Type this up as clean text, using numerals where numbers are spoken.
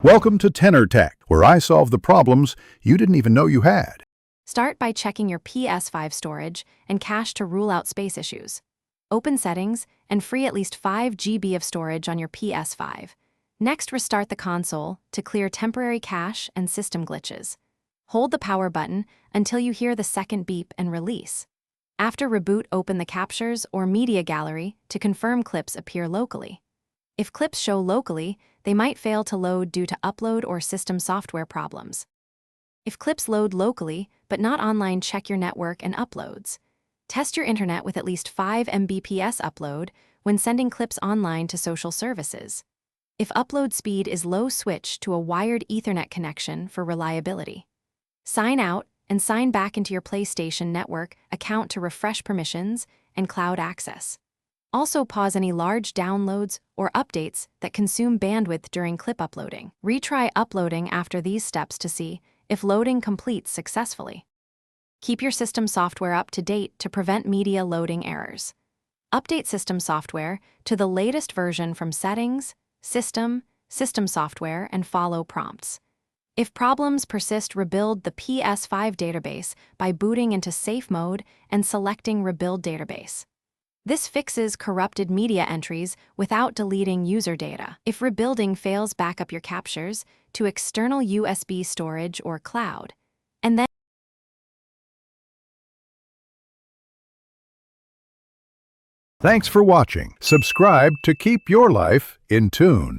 Welcome to Tenor Tech, where I solve the problems you didn't even know you had. Start by checking your Ps5 storage and cache to rule out space issues. Open Settings and free at least 5 GB of storage on your Ps5. Next, restart the console to clear temporary cache and system glitches. Hold the power button until you hear the second beep and release. After reboot, open the Captures or Media Gallery to confirm clips appear locally. If clips show locally, they might fail to load due to upload or system software problems. If clips load locally, but not online, check your network and uploads. Test your internet with at least 5 Mbps upload when sending clips online to social services. If upload speed is low, switch to a wired Ethernet connection for reliability. Sign out and sign back into your PlayStation Network account to refresh permissions and cloud access. Also, pause any large downloads or updates that consume bandwidth during clip uploading. Retry uploading after these steps to see if loading completes successfully. Keep your system software up to date to prevent media loading errors. Update system software to the latest version from Settings, System Software, and follow prompts. If problems persist, rebuild the Ps5 database by booting into safe mode and selecting Rebuild Database. This fixes corrupted media entries without deleting user data. If rebuilding fails, back up your captures to external USB storage or cloud, and then Thanks for watching. Subscribe to keep your life in tune.